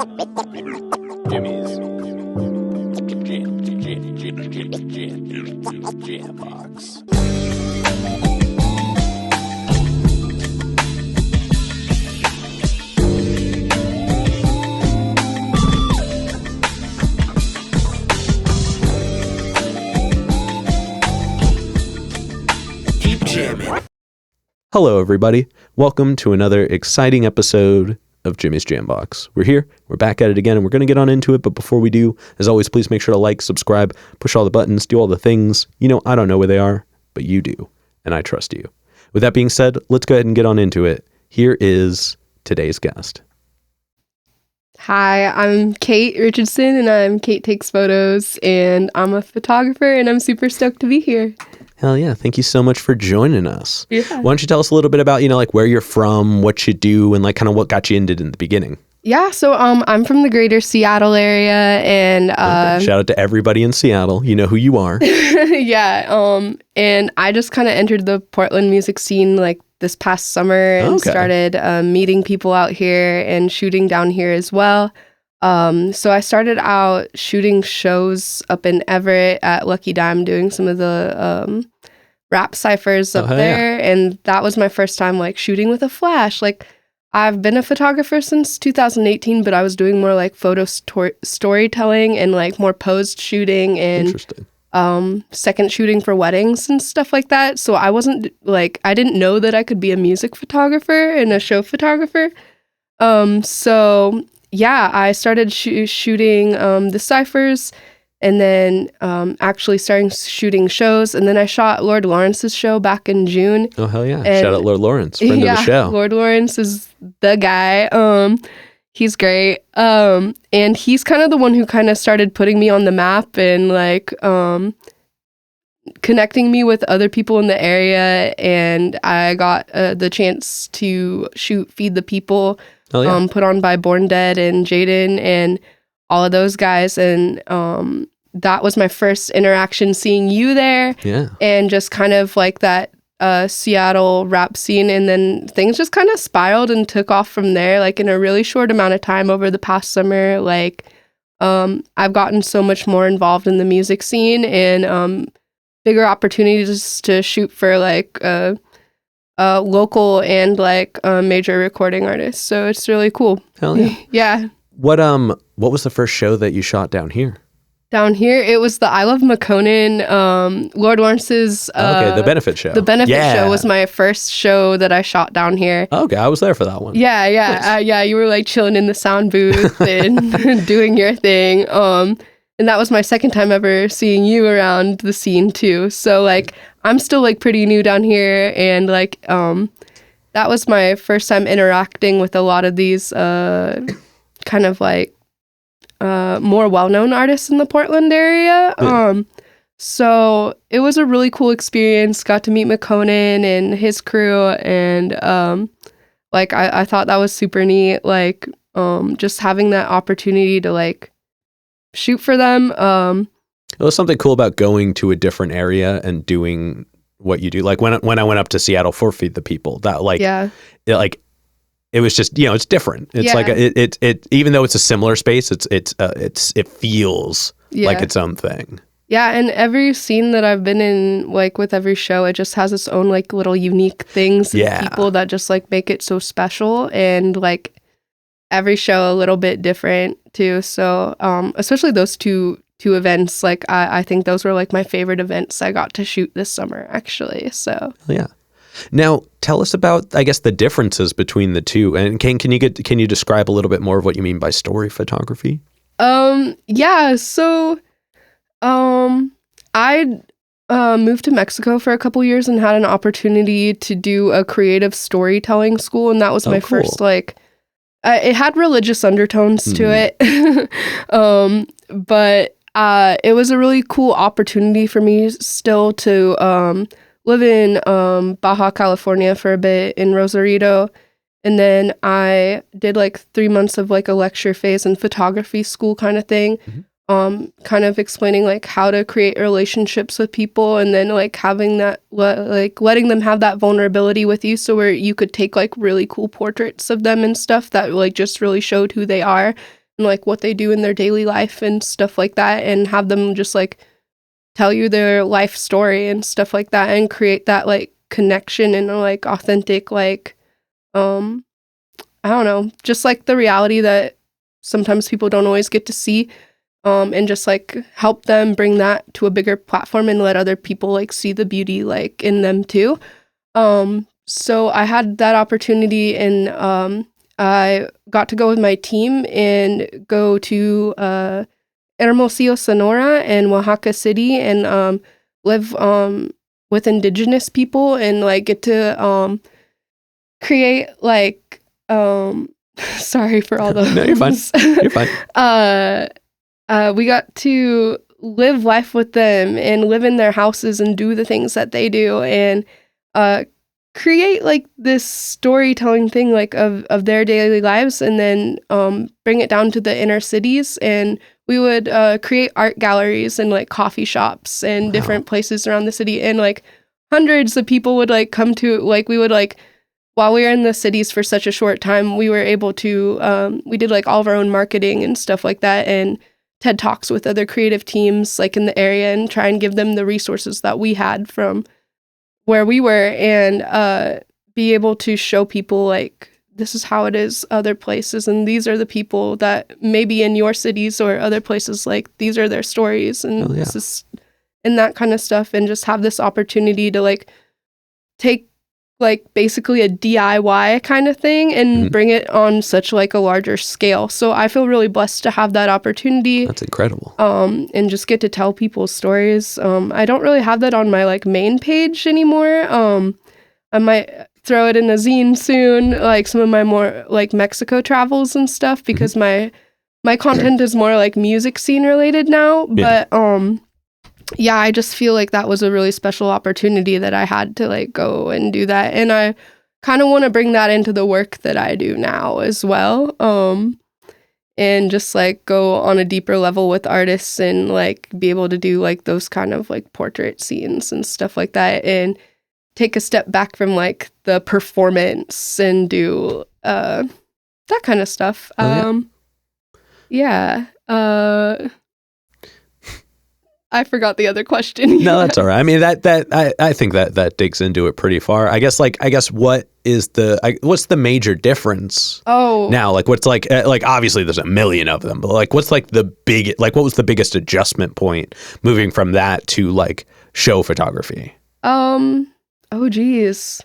Jimmy's Jam Box. Keep jamming. Hello, everybody. Welcome to another exciting episode of Jimmy's Jam Box. We're here. We're back at it again, and we're going to get on into it. But before we do, as always, please make sure to like, subscribe, push all the buttons, do all the things. You know, I don't know where they are, but you do, and I trust you. With that being said, let's go ahead and get on into it. Here is today's guest. Hi, I'm Kate Richardson, and I'm Kate Takes Photos, and I'm a photographer, and I'm super stoked to be here. Hell yeah. Thank you so much for joining us. Yeah. Why don't you tell us a little bit about, like where you're from, what you do, and like kind of what got you into it in the beginning? Yeah, so I'm from the greater Seattle area, and Okay. Shout out to everybody in Seattle. You know who you are. yeah, and I just kind of entered the Portland music scene like this past summer and started meeting people out here and shooting down here as well. So I started out shooting shows up in Everett at Lucky Dime, doing some of the rap ciphers up there. Yeah. And that was my first time like shooting with a flash. Like I've been a photographer since 2018, but I was doing more like photo storytelling and like more posed shooting and second shooting for weddings and stuff like that. So I wasn't like, I didn't know that I could be a music photographer and a show photographer. So yeah, I started shooting the ciphers and then actually starting shooting shows. And then I shot Lord Lawrence's show back in June. Oh, hell yeah. And shout out Lord Lawrence, friend of the show. Lord Lawrence is the guy. He's great. And he's kind of the one who kind of started putting me on the map and like connecting me with other people in the area. And I got the chance to shoot Feed the People. Oh, yeah. Put on by Born Dead and Jaden and all of those guys. And that was my first interaction seeing you there. Yeah. And just kind of like that Seattle rap scene. And then things just kind of spiraled and took off from there, like in a really short amount of time over the past summer. Like I've gotten so much more involved in the music scene and bigger opportunities to shoot for like local and like major recording artists. So it's really cool. Hell yeah. Yeah. What was the first show that you shot down here? Down here, it was the I Love McConan, Lord Lawrence's... the benefit show. The benefit show was my first show that I shot down here. Okay, I was there for that one. Yeah. Nice. You were like chilling in the sound booth and doing your thing. And that was my second time ever seeing you around the scene too. So like, I'm still like pretty new down here. And like, that was my first time interacting with a lot of these kind of like more well-known artists in the Portland area. Yeah. So it was a really cool experience. Got to meet McConan and his crew. And like, I thought that was super neat. Like, just having that opportunity to like, shoot for them. It was something cool about going to a different area and doing what you do. Like when I went up to Seattle for Feed the People, that like, it was just, it's different. It's like it even though it's a similar space, it feels like its own thing. Yeah, and every scene that I've been in, like with every show, it just has its own like little unique things and people that just like make it so special, and like every show a little bit different too. So especially those two events, like I think those were like my favorite events I got to shoot this summer actually. So yeah. Now tell us about, I guess, the differences between the two. And can you describe a little bit more of what you mean by story photography? Yeah. So I moved to Mexico for a couple years and had an opportunity to do a creative storytelling school, and that was my first like. It had religious undertones to it, but it was a really cool opportunity for me still to live in Baja California for a bit in Rosarito. And then I did like 3 months of like a lecture phase in photography school kind of thing. Kind of explaining like how to create relationships with people, and then like having that like letting them have that vulnerability with you, so where you could take like really cool portraits of them and stuff that like just really showed who they are, like what they do in their daily life and stuff like that, and have them just like tell you their life story and stuff like that, and create that like connection and like authentic like I don't know, just like the reality that sometimes people don't always get to see, and just like help them bring that to a bigger platform and let other people like see the beauty like in them too. So I had that opportunity, and I got to go with my team and go to Hermosillo, Sonora, and Oaxaca City, and live with indigenous people, and like get to create like sorry for all those. No, you're fine. You're fine. We got to live life with them and live in their houses and do the things that they do, and create like this storytelling thing like of their daily lives, and then bring it down to the inner cities. And we would create art galleries and like coffee shops and different places around the city, and like hundreds of people would like come to, like we would like, while we were in the cities for such a short time, we were able to we did like all of our own marketing and stuff like that, and TED Talks with other creative teams like in the area, and try and give them the resources that we had from where we were, and be able to show people like, this is how it is other places, and these are the people that maybe in your cities or other places, like these are their stories, and this is, and that kind of stuff, and just have this opportunity to like take like basically a DIY kind of thing and bring it on such like a larger scale. So I feel really blessed to have that opportunity. That's incredible. And just get to tell people's stories. I don't really have that on my like main page anymore. I might throw it in a zine soon, like some of my more like Mexico travels and stuff, because my content is more like music scene related now. But yeah, I just feel like that was a really special opportunity that I had to like go and do that. And I kind of want to bring that into the work that I do now as well. And just like go on a deeper level with artists, and like be able to do like those kind of like portrait scenes and stuff like that, and take a step back from like the performance and do that kind of stuff. I forgot the other question. No, that's all right. I mean, I think that digs into it pretty far. I guess what's the major difference? Now, like what's like obviously there's a million of them, but like what's like what was the biggest adjustment point moving from that to like show photography? Geez.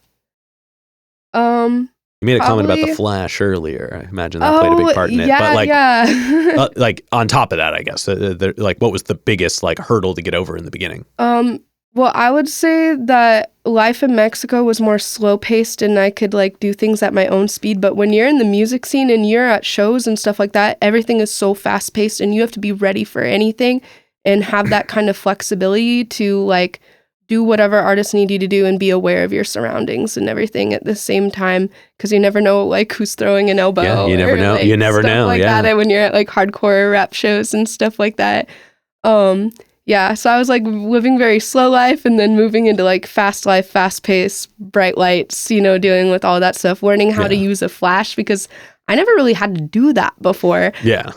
You made a comment about the flash earlier. I imagine that played a big part in it. But like, like on top of that, I guess, like what was the biggest like hurdle to get over in the beginning? Well, I would say that life in Mexico was more slow paced, and I could like do things at my own speed. But when you're in the music scene and you're at shows and stuff like that, everything is so fast paced, and you have to be ready for anything and have that kind of flexibility to like do whatever artists need you to do and be aware of your surroundings and everything at the same time, because you never know like who's throwing an elbow. Yeah, you never know. Like, you never know. Like that when you're at like hardcore rap shows and stuff like that. So I was like living very slow life, and then moving into like fast life, fast pace, bright lights, dealing with all that stuff, learning how to use a flash, because I never really had to do that before. Like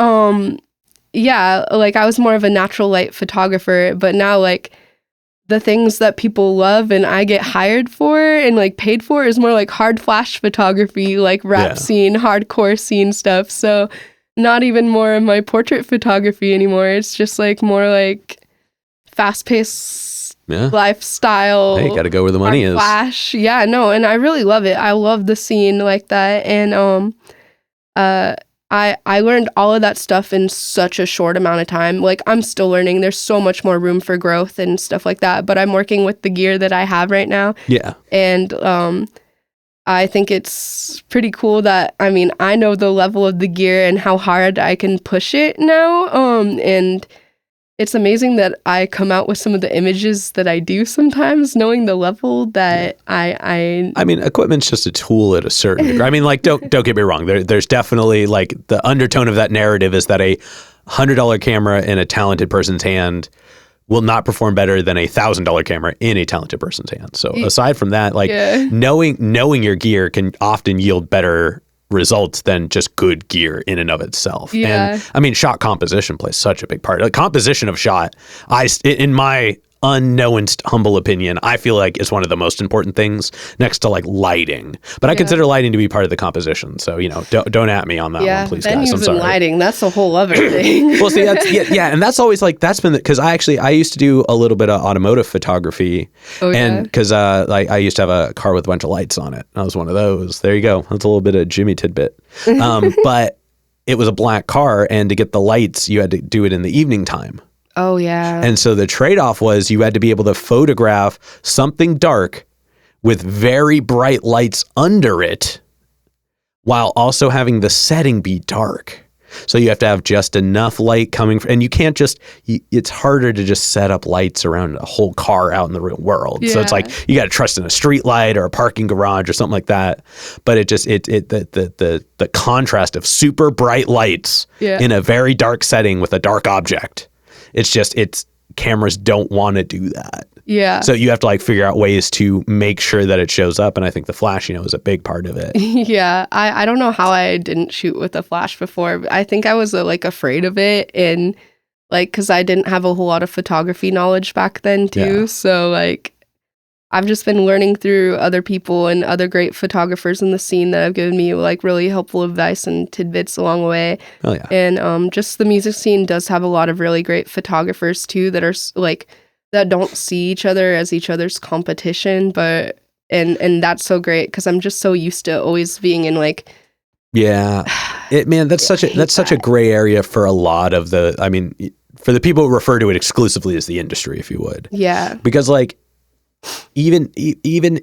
I was more of a natural light photographer, but now like the things that people love and I get hired for and like paid for is more like hard flash photography, like rap scene, hardcore scene stuff. So not even more of my portrait photography anymore. It's just like more like fast-paced lifestyle. Hey, you gotta go where the money is. Flash. Yeah, no, and I really love it. I love the scene like that. And I learned all of that stuff in such a short amount of time. Like, I'm still learning. There's so much more room for growth and stuff like that. But I'm working with the gear that I have right now. Yeah. And I think it's pretty cool that, I mean, I know the level of the gear and how hard I can push it now. And it's amazing that I come out with some of the images that I do sometimes, knowing the level that I mean, equipment's just a tool at a certain degree. I mean, like, don't get me wrong. There's definitely, like, the undertone of that narrative is that a $100 camera in a talented person's hand will not perform better than a $1,000 camera in a talented person's hand. So aside from that, like, knowing your gear can often yield better results than just good gear in and of itself. Yeah. And I mean, shot composition plays such a big part. Like, composition of shot, in my unknowinst humble opinion, I feel like is one of the most important things next to like lighting. But I consider lighting to be part of the composition. So, you know, don't at me on that one, please, guys. I'm sorry. Lighting, that's a whole other thing. Well, see, that's and that's always like, that's been, because I used to do a little bit of automotive photography, and because like I used to have a car with a bunch of lights on it. I was one of those. There you go. That's a little bit of Jimmy tidbit. But it was a black car, and to get the lights, you had to do it in the evening time. Oh, yeah. And so the trade-off was you had to be able to photograph something dark with very bright lights under it while also having the setting be dark. So you have to have just enough light coming, and you can't just, it's harder to just set up lights around a whole car out in the real world. Yeah. So it's like, you got to trust in a street light or a parking garage or something like that. But the contrast of super bright lights in a very dark setting with a dark object. It's cameras don't want to do that. Yeah. So you have to like figure out ways to make sure that it shows up. And I think the flash, is a big part of it. Yeah. I don't know how I didn't shoot with a flash before. I think I was like afraid of it, and like, cause I didn't have a whole lot of photography knowledge back then too. Yeah. So like, I've just been learning through other people and other great photographers in the scene that have given me like really helpful advice and tidbits along the way. Oh yeah. And just the music scene does have a lot of really great photographers too that are like, that don't see each other as each other's competition, but and that's so great because I'm just so used to always being in like. Yeah, that's such a gray area for a lot of the. I mean, for the people who refer to it exclusively as the industry, if you would. Yeah. Because like. Even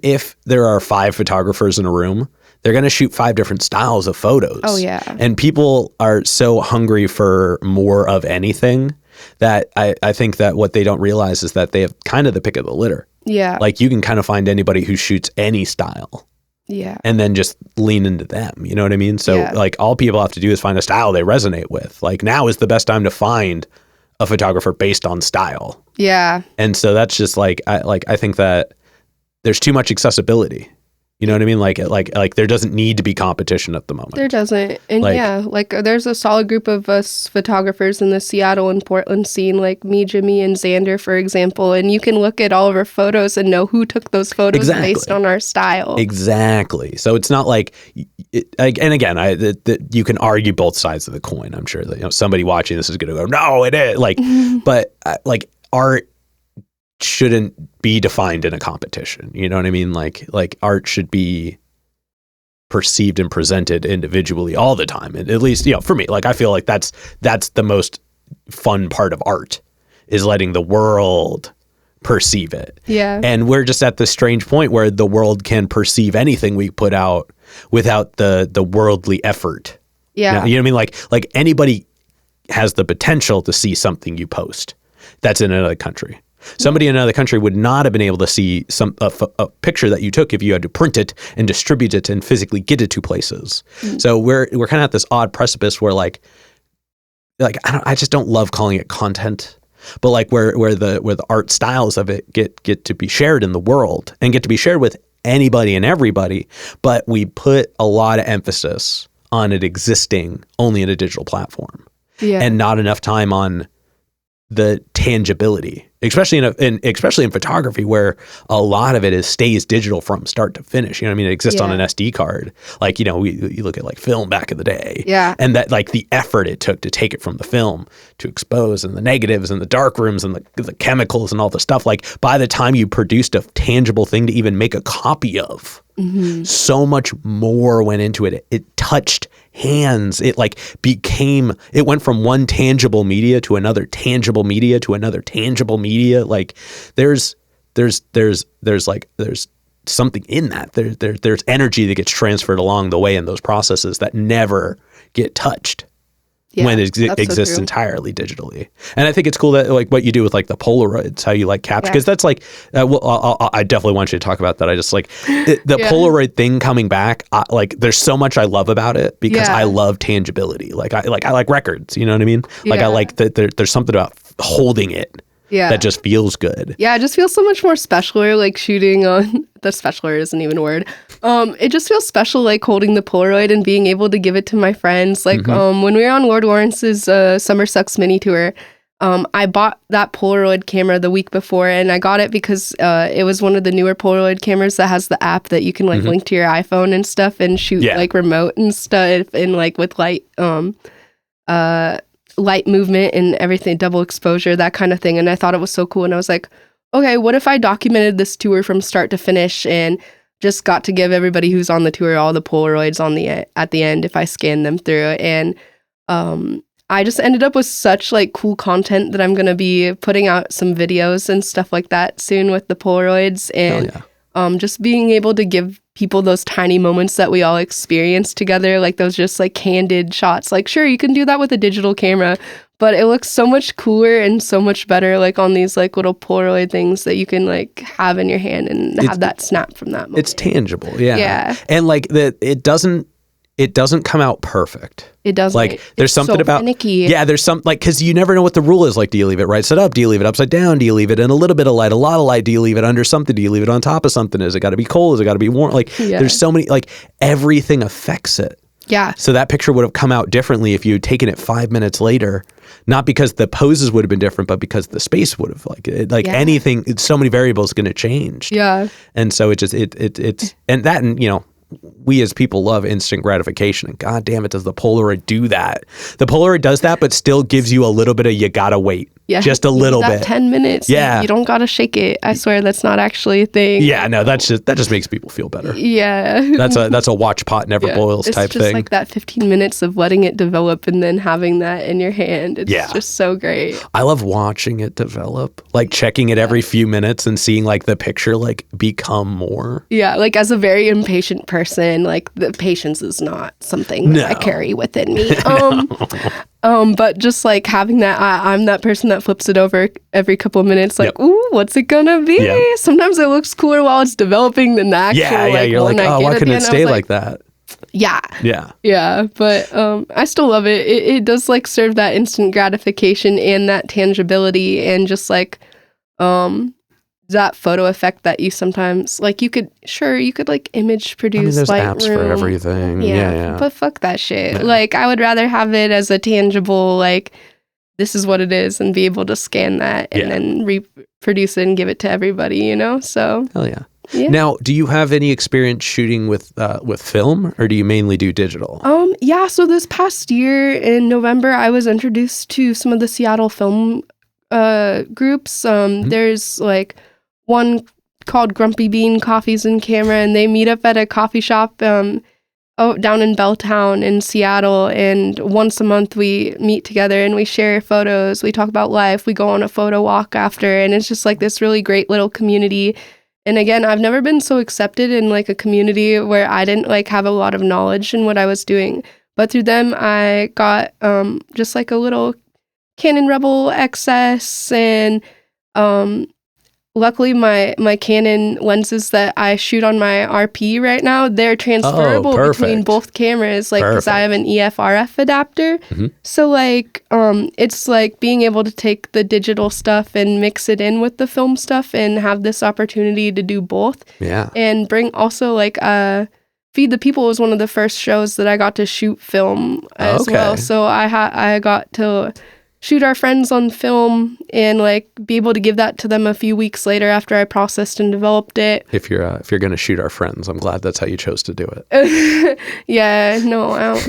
if there are 5 photographers in a room, they're going to shoot 5 different styles of photos. Oh, yeah. And people are so hungry for more of anything that I think that what they don't realize is that they have kind of the pick of the litter. Yeah. Like you can kind of find anybody who shoots any style. Yeah. And then just lean into them. You know what I mean? So like all people have to do is find a style they resonate with. Like now is the best time to find a photographer based on style. Yeah. And so that's just like I think that there's too much accessibility. You know what I mean? Like there doesn't need to be competition at the moment. There doesn't. And like there's a solid group of us photographers in the Seattle and Portland scene, like me, Jimmy, and Xander, for example. And you can look at all of our photos and know who took those photos based on our style. Exactly. So it's not like, and again, you can argue both sides of the coin. I'm sure that somebody watching this is going to go, no, it is. Like, but like art shouldn't be defined in a competition. You know what I mean? Like art should be perceived and presented individually all the time. And at least, for me, like I feel like that's the most fun part of art, is letting the world perceive it. Yeah. And we're just at this strange point where the world can perceive anything we put out without the worldly effort. Yeah. Now, you know what I mean? Like anybody has the potential to see something you post that's in another country. Somebody in another country would not have been able to see a picture that you took if you had to print it and distribute it and physically get it to places. Mm-hmm. So we're kind of at this odd precipice where like I just don't love calling it content, but like where the art styles of it get to be shared in the world and get to be shared with anybody and everybody, but we put a lot of emphasis on it existing only in a digital platform, and not enough time on the tangibility, especially in photography, where a lot of it stays digital from start to finish. You know what I mean? It exists on an SD card. Like, you look at like film back in the day, and that like the effort it took to take it from the film to expose, and the negatives and the dark rooms and the chemicals and all the stuff. Like by the time you produced a tangible thing to even make a copy of, so much more went into it. It touched hands. It it went from one tangible media to another tangible media to another tangible media. Like there's something in that. There's energy that gets transferred along the way in those processes that never get touched. When it exists entirely digitally. And I think it's cool that like what you do with like the Polaroids, how you like capture, because that's like, I definitely want you to talk about that. I just like the Polaroid thing coming back. Like there's so much I love about it because I love tangibility. I like records, you know what I mean? Like I like that there's something about holding it that just feels good. Yeah, it just feels so much more specialer, like shooting on the specialer isn't even a word. It just feels special, like holding the Polaroid and being able to give it to my friends. Like when we were on Lord Lawrence's Summer Sucks mini tour, I bought that Polaroid camera the week before, and I got it because it was one of the newer Polaroid cameras that has the app that you can like link to your iPhone and stuff and shoot like remote and stuff and like with light movement and everything, double exposure, that kind of thing. And I thought it was so cool. And I was like, okay, what if I documented this tour from start to finish and just got to give everybody who's on the tour all the Polaroids at the end if I scan them through. And I just ended up with such like cool content that I'm going to be putting out some videos and stuff like that soon with the Polaroids. And just being able to give people those tiny moments that we all experience together, like those just like candid shots. Like, sure, you can do that with a digital camera, but it looks so much cooler and so much better like on these like little Polaroid things that you can like have in your hand and have that snap from that moment. It's tangible. Yeah. And like it doesn't come out perfect. It doesn't. Like there's something so about finicky. Yeah, there's some like because you never know what the rule is. Like, do you leave it right side up? Do you leave it upside down? Do you leave it in a little bit of light, a lot of light? Do you leave it under something? Do you leave it on top of something? Is it got to be cold? Is it got to be warm? Like there's so many, like everything affects it. Yeah. So that picture would have come out differently if you had taken it 5 minutes later, not because the poses would have been different, but because the space would have anything. It's so many variables going to change. Yeah. And so it's and that, and you know, we as people love instant gratification, and god damn it, does the Polaroid do that. The Polaroid does that, but still gives you a little bit of you gotta wait. Yeah, just a little bit. 10 minutes. Yeah. You don't gotta shake it. I swear that's not actually a thing. Yeah, no, that just makes people feel better. Yeah. That's a watch pot never boils type thing. It's just like that 15 minutes of letting it develop and then having that in your hand. It's just so great. I love watching it develop, like checking it every few minutes and seeing like the picture like become more. Yeah, like as a very impatient person, like the patience is not something that I carry within me. But just like having that, I'm that person that flips it over every couple of minutes, like, ooh, what's it gonna be? Yep. Sometimes it looks cooler while it's developing than the actual. Yeah, you're like, oh, why couldn't it stay like that? Yeah. But I still love it. It does like serve that instant gratification and that tangibility and just like that photo effect that you sometimes like. You could like image produce. I mean, there's Lightroom. apps for everything. Yeah. But fuck that shit. Yeah. Like I would rather have it as a tangible, like this is what it is, and be able to scan that and then reproduce it and give it to everybody. You know. So hell yeah. Yeah. Now, do you have any experience shooting with film, or do you mainly do digital? Yeah. So this past year in November, I was introduced to some of the Seattle film groups. There's like one called Grumpy Bean Coffees and Camera, and they meet up at a coffee shop down in Belltown in Seattle, and once a month we meet together and we share photos, we talk about life, we go on a photo walk after, and it's just like this really great little community. And again, I've never been so accepted in like a community where I didn't like have a lot of knowledge in what I was doing, but through them I got just like a little Canon Rebel XS, and luckily my Canon lenses that I shoot on my RP right now, they're transferable between both cameras, like because I have an EF-RF adapter. So like it's like being able to take the digital stuff and mix it in with the film stuff and have this opportunity to do both. Yeah. And bring also like Feed the People was one of the first shows that I got to shoot film as well. So I got to shoot our friends on film and like be able to give that to them a few weeks later after I processed and developed it. If you're gonna shoot our friends, I'm glad that's how you chose to do it. Yeah, no, I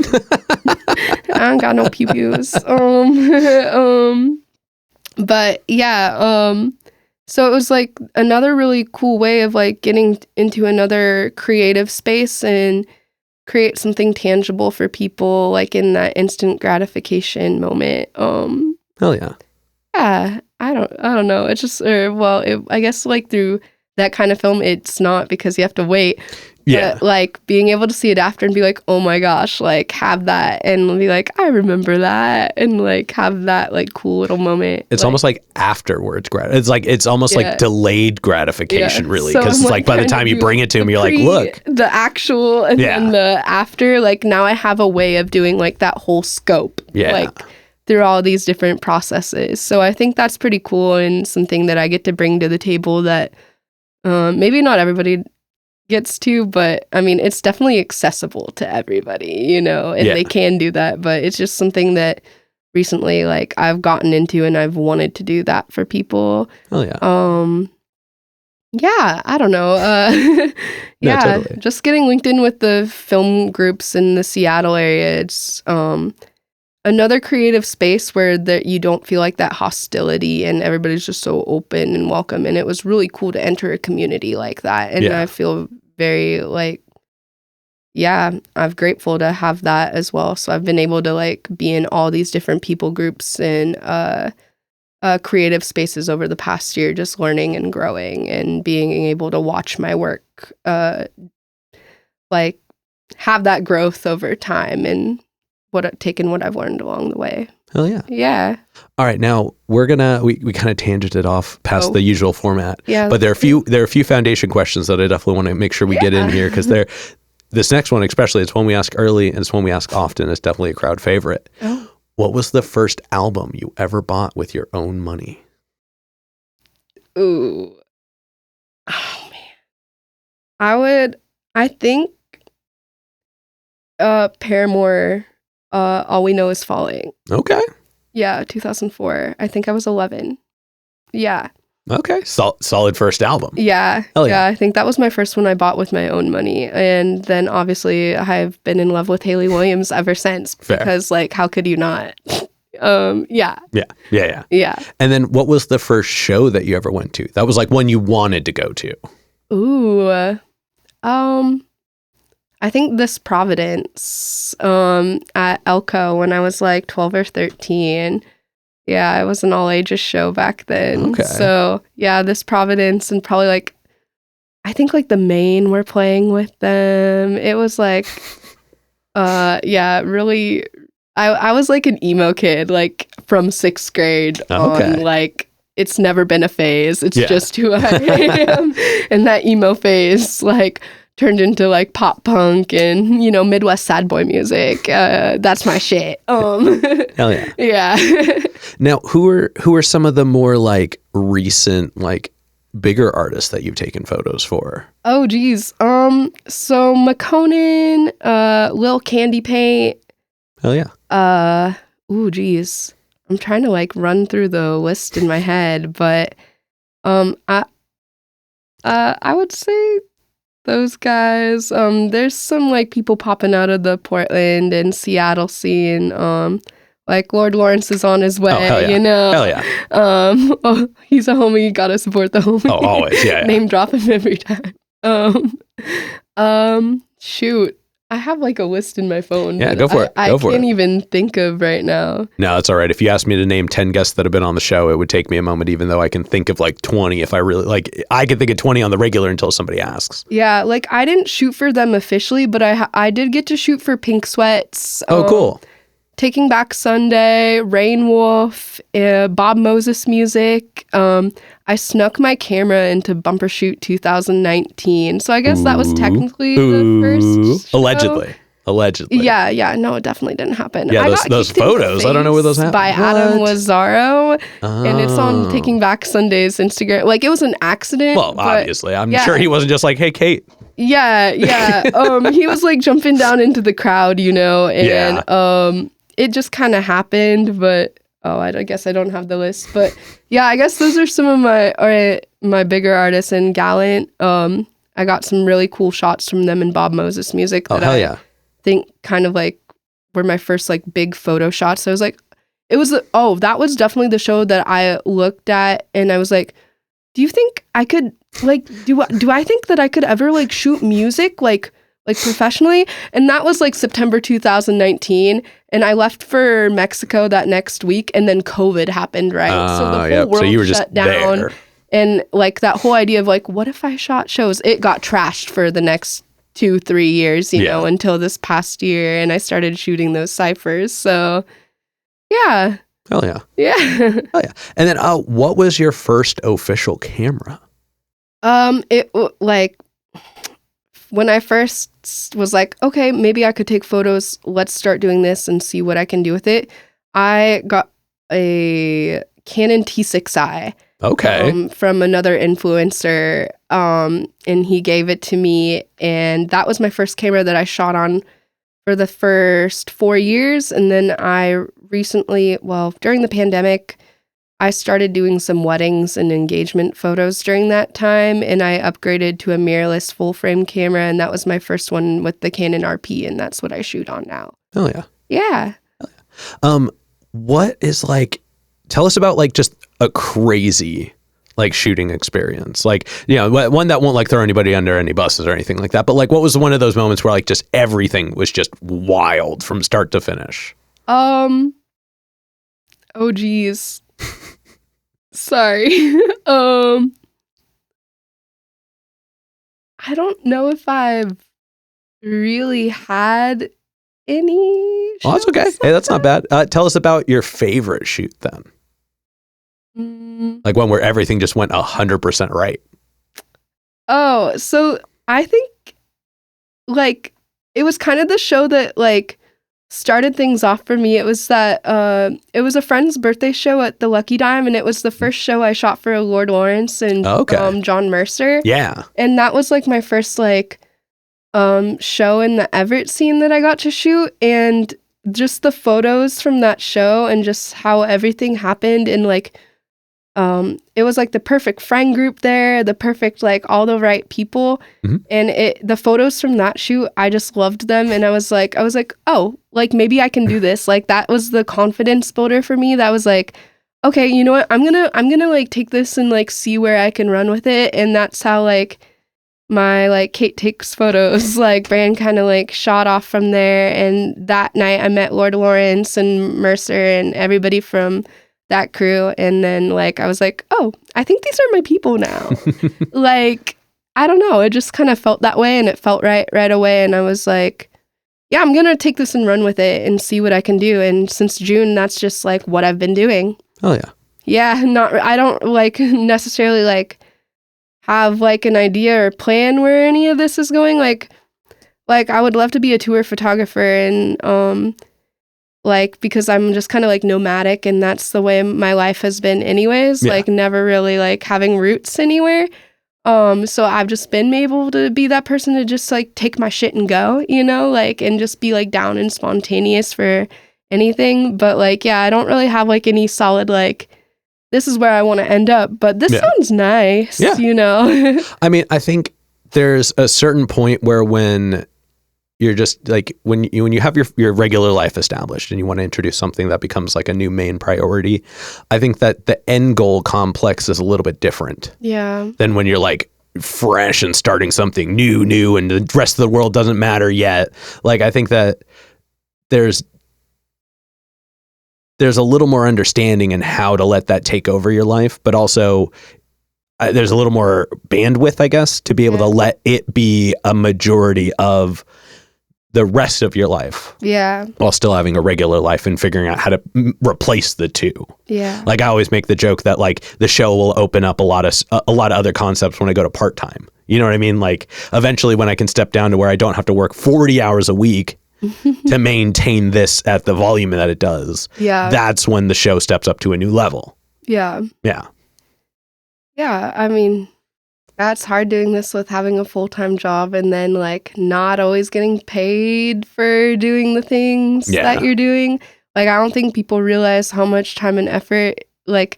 don't got no pew-pews. But yeah, so it was like another really cool way of like getting into another creative space and create something tangible for people, like in that instant gratification moment. Hell yeah. Yeah, I don't know. It's just, I guess like through that kind of film, it's not because you have to wait. Yeah. But like being able to see it after and be like, oh my gosh, like have that and be like, I remember that, and like have that like cool little moment. It's almost like afterwards it's almost like delayed gratification, really, because it's like by the time you bring it to him, you're like, look, the actual and then the after. Like now I have a way of doing like that whole scope. Yeah. Like through all these different processes. So I think that's pretty cool and something that I get to bring to the table that maybe not everybody gets to, but I mean, it's definitely accessible to everybody, you know, and they can do that. But it's just something that recently, like, I've gotten into and I've wanted to do that for people. Oh, yeah. Yeah, I don't know. Yeah, No, totally. just getting linked in with the film groups in the Seattle area. It's another creative space where you don't feel like that hostility and everybody's just so open and welcome. And it was really cool to enter a community like that. And I feel very like, I'm grateful to have that as well. So I've been able to like be in all these different people groups and creative spaces over the past year, just learning and growing and being able to watch my work like have that growth over time and taken what I've learned along the way. Hell yeah. Yeah. All right, now we kind of tangented off past the usual format. Yeah. But there are a few foundation questions that I definitely want to make sure we get in here, because this next one especially, it's one we ask early and it's one we ask often. It's definitely a crowd favorite. Oh. What was the first album you ever bought with your own money? Ooh. Oh man. I think Paramore, All We Know Is Falling. Okay. Yeah, 2004. I think I was 11. Yeah. Okay. Solid first album. Yeah. Hell yeah. I think that was my first one I bought with my own money. And then obviously I've been in love with Hayley Williams ever since. Fair. Because like, how could you not? Yeah. And then what was the first show that you ever went to? That was like one you wanted to go to. Ooh. I think This Providence at Elko when I was like 12 or 13. Yeah, it was an all ages show back then. Okay. So yeah, This Providence and probably like, I think like the Maine were playing with them. It was like, really, I was like an emo kid, like from 6th grade on like, it's never been a phase. It's just who I am. And that emo phase, like, turned into like pop punk and, you know, Midwest sad boy music. That's my shit. Hell yeah. Yeah. Now, who are some of the more like recent, like bigger artists that you've taken photos for? Oh, geez. So McConan, Lil Candy Paint. Hell yeah. Ooh, geez. I'm trying to like run through the list in my head, but I would say those guys. There's some like people popping out of the Portland and Seattle scene. Like Lord Lawrence is on his way, you know. Hell yeah. He's a homie, you gotta support the homie. Oh, always, yeah. Name drop him every time. Shoot. I have like a list in my phone. Yeah, go for it. I can't even think of right now. No, that's all right. If you asked me to name 10 guests that have been on the show, it would take me a moment, even though I can think of like 20 if I really, like, I can think of 20 on the regular until somebody asks. Yeah, like I didn't shoot for them officially, but I did get to shoot for Pink Sweats. Oh, cool. Taking Back Sunday, Rain Wolf, Bob Moses Music. I snuck my camera into Bumper Shoot 2019. So I guess that was technically the first show. Allegedly. Yeah. No, it definitely didn't happen. Yeah, I got those kicked in the photos. I don't know where those happened. By Adam Lazzaro. Oh. And it's on Taking Back Sunday's Instagram. Like, it was an accident. Well, obviously. I'm sure he wasn't just like, hey, Kate. Yeah. He was like jumping down into the crowd, you know, and it just kind of happened, but I guess I don't have the list. But yeah, I guess those are some of my bigger artists. And Gallant, I got some really cool shots from them and Bob Moses Music that I think kind of like were my first like big photo shots. So I was like, that was definitely the show that I looked at and I was like, do you think I could like, do I think that I could ever like shoot music like professionally? And that was like September 2019. And I left for Mexico that next week and then COVID happened, right? So the whole world you were shut just down. there. And like that whole idea of like, what if I shot shows? It got trashed for the next 2-3 years, you know, until this past year. And I started shooting those ciphers. So yeah. Hell yeah. Yeah. Hell yeah. And then what was your first official camera? It like when I first was like, okay, maybe I could take photos. Let's start doing this and see what I can do with it. I got a Canon T6i. Okay. From another influencer, and he gave it to me, and that was my first camera that I shot on for the first 4 years. And then I recently, during the pandemic, I started doing some weddings and engagement photos during that time, and I upgraded to a mirrorless full frame camera, and that was my first one with the Canon RP, and that's what I shoot on now. Oh yeah. Yeah. What is like, tell us about like just a crazy like shooting experience, like, you know, one that won't like throw anybody under any buses or anything like that, but like what was one of those moments where like just everything was just wild from start to finish? Oh geez. Sorry. I don't know if I've really had any. Oh, that's okay. Hey, that's not bad. Tell us about your favorite shoot then. Like one where everything just went 100% right. Oh, so I think like it was kind of the show that like started things off for me. It was that it was a friend's birthday show at the Lucky Dime, and it was the first show I shot for Lord Lawrence and John Mercer. Yeah. And that was like my first like show in the Everett scene that I got to shoot, and just the photos from that show and just how everything happened, and like it was like the perfect friend group there, the perfect like all the right people. And the photos from that shoot, I just loved them, and I was like, oh, like maybe I can do this. Like that was the confidence builder for me. That was like, okay, you know what? I'm gonna like take this and like see where I can run with it. And that's how like my like Kate Takes Photos like brand kind of like shot off from there. And that night I met Lord Lawrence and Mercer and everybody from that crew, and then like I was like, oh, I think these are my people now. Like I don't know, it just kind of felt that way, and it felt right away, and I was like, yeah, I'm gonna take this and run with it and see what I can do. And since June, that's just like what I've been doing. Oh yeah. Yeah, I don't like necessarily like have like an idea or plan where any of this is going. Like I would love to be a tour photographer, and like, because I'm just kind of like nomadic, and that's the way my life has been anyways, like never really like having roots anywhere. So I've just been able to be that person to just like take my shit and go, you know, like, and just be like down and spontaneous for anything. But like, yeah, I don't really have like any solid, like, this is where I want to end up, but this sounds nice, you know? I mean, I think there's a certain point where when you're just like, when you have your regular life established and you want to introduce something that becomes like a new main priority, I think that the end goal complex is a little bit different. Yeah. Than when you're like fresh and starting something new and the rest of the world doesn't matter yet. Like, I think that there's a little more understanding in how to let that take over your life, but also there's a little more bandwidth, I guess, to be able to let it be a majority of the rest of your life. Yeah. While still having a regular life and figuring out how to replace the two. Yeah. Like I always make the joke that like the show will open up a lot of other concepts when I go to part-time. You know what I mean? Like eventually when I can step down to where I don't have to work 40 hours a week to maintain this at the volume that it does. Yeah. That's when the show steps up to a new level. Yeah. Yeah. Yeah. I mean, that's hard doing this with having a full-time job and then like not always getting paid for doing the things that you're doing. Like, I don't think people realize how much time and effort, like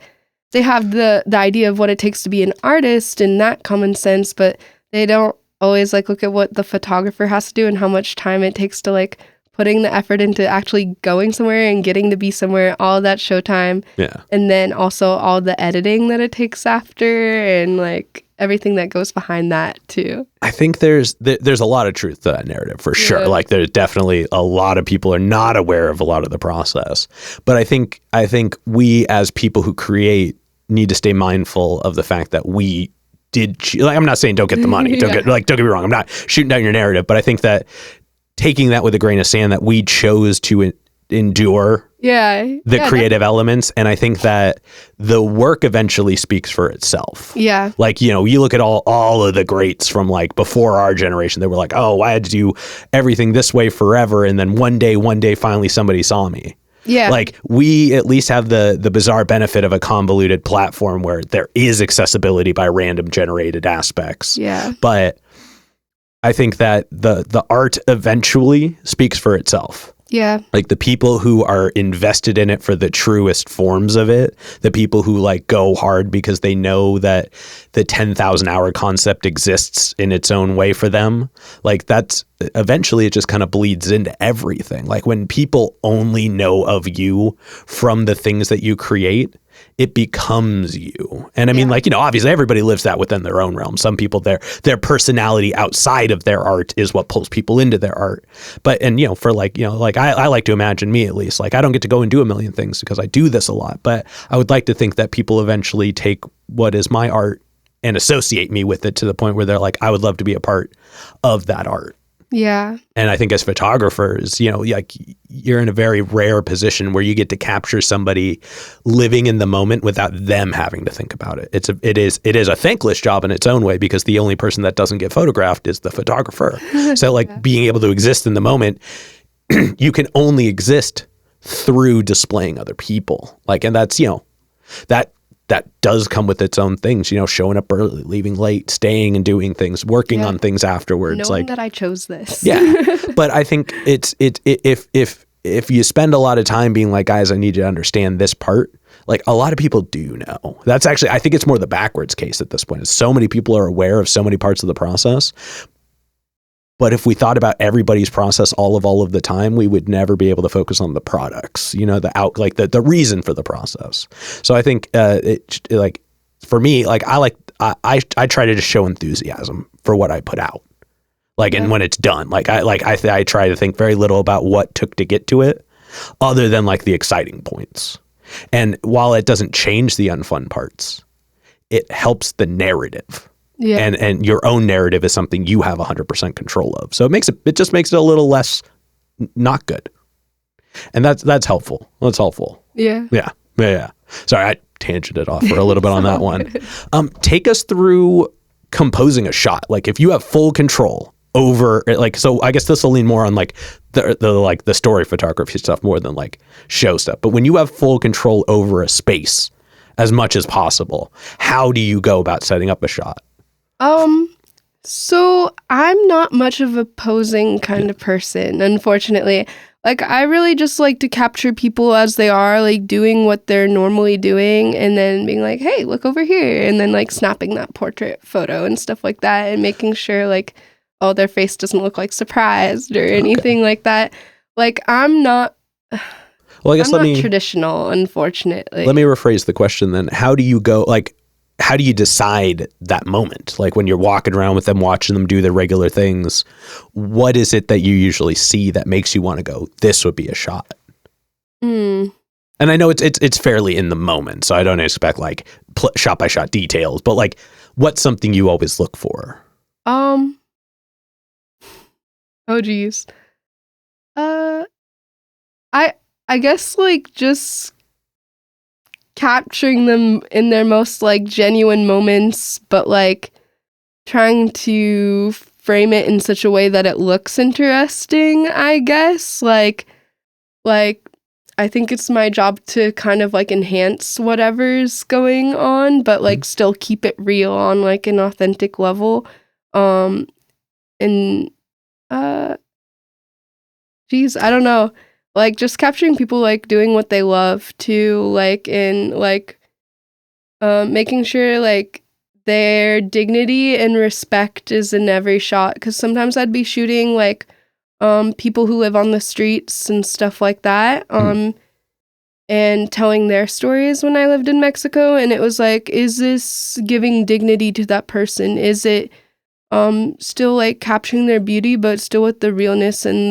they have the idea of what it takes to be an artist and that common sense, but they don't always like look at what the photographer has to do and how much time it takes to like putting the effort into actually going somewhere and getting to be somewhere, all that showtime. Yeah. And then also all the editing that it takes after and like everything that goes behind that too. I think there's a lot of truth to that narrative for sure. Like there's definitely a lot of people are not aware of a lot of the process. But I think we as people who create need to stay mindful of the fact that we did, like, I'm not saying don't get the money. Don't get me wrong. I'm not shooting down your narrative, but I think that taking that with a grain of sand, that we chose to endure the creative elements. And I think that the work eventually speaks for itself. Yeah. Like, you know, you look at all of the greats from like before our generation, they were like, oh, I had to do everything this way forever. And then one day, finally somebody saw me. Yeah. Like we at least have the bizarre benefit of a convoluted platform where there is accessibility by random generated aspects. Yeah. But I think that the art eventually speaks for itself. Yeah. Like the people who are invested in it for the truest forms of it, the people who like go hard because they know that the 10,000 hour concept exists in its own way for them. Like that's eventually it just kind of bleeds into everything. Like when people only know of you from the things that you create, it becomes you. And I mean, like, you know, obviously everybody lives that within their own realm. Some people, their personality outside of their art is what pulls people into their art. But, and, you know, for like, you know, like I like to imagine me at least, like I don't get to go and do a million things because I do this a lot, but I would like to think that people eventually take what is my art and associate me with it to the point where they're like, I would love to be a part of that art. Yeah. And I think as photographers, you know, like you're in a very rare position where you get to capture somebody living in the moment without them having to think about it. It is a thankless job in its own way because the only person that doesn't get photographed is the photographer. So like being able to exist in the moment, you can only exist through displaying other people. Like, and that's, you know, that does come with its own things, you know, showing up early, leaving late, staying and doing things, working on things afterwards. Knowing like that I chose this. Yeah. But I think if you spend a lot of time being like, guys, I need you to understand this part, like a lot of people do know. That's actually, I think it's more the backwards case at this point. Is so many people are aware of so many parts of the process. But if we thought about everybody's process all of the time, we would never be able to focus on the products, you know, the reason for the process. So I think like for me, like I try to just show enthusiasm for what I put out. Like, and when it's done, I try to think very little about what took to get to it other than like the exciting points. And while it doesn't change the unfun parts, it helps the narrative. Yeah. And your own narrative is something you have 100% control of. So it just makes it a little less not good. And that's helpful. That's helpful. Yeah. Yeah. Sorry, I tangented off for a little bit on that one. Take us through composing a shot. Like if you have full control over like, so I guess this will lean more on like the story photography stuff more than like show stuff. But when you have full control over a space as much as possible, how do you go about setting up a shot? So I'm not much of a posing kind of person, unfortunately. Like I really just like to capture people as they are, like doing what they're normally doing and then being like, hey, look over here. And then like snapping that portrait photo and stuff like that and making sure like, oh, their face doesn't look like surprised or anything like that. Like I'm not... Well, I guess I'm not traditional, unfortunately. Let me rephrase the question then. How do you go, like, how do you decide that moment? Like when you're walking around with them, watching them do their regular things, what is it that you usually see that makes you want to go, this would be a shot? And I know it's fairly in the moment, so I don't expect like shot by shot details, but like what's something you always look for? Oh geez. I guess like just capturing them in their most like genuine moments, but like trying to frame it in such a way that it looks interesting, I guess. Like I think it's my job to kind of like enhance whatever's going on, but like still keep it real on like an authentic level. Geez, I don't know. Like just capturing people like doing what they love too, like in like making sure like their dignity and respect is in every shot. Because sometimes I'd be shooting like people who live on the streets and stuff like that, and telling their stories when I lived in Mexico, and it was like, is this giving dignity to that person? Is it still like capturing their beauty, but still with the realness and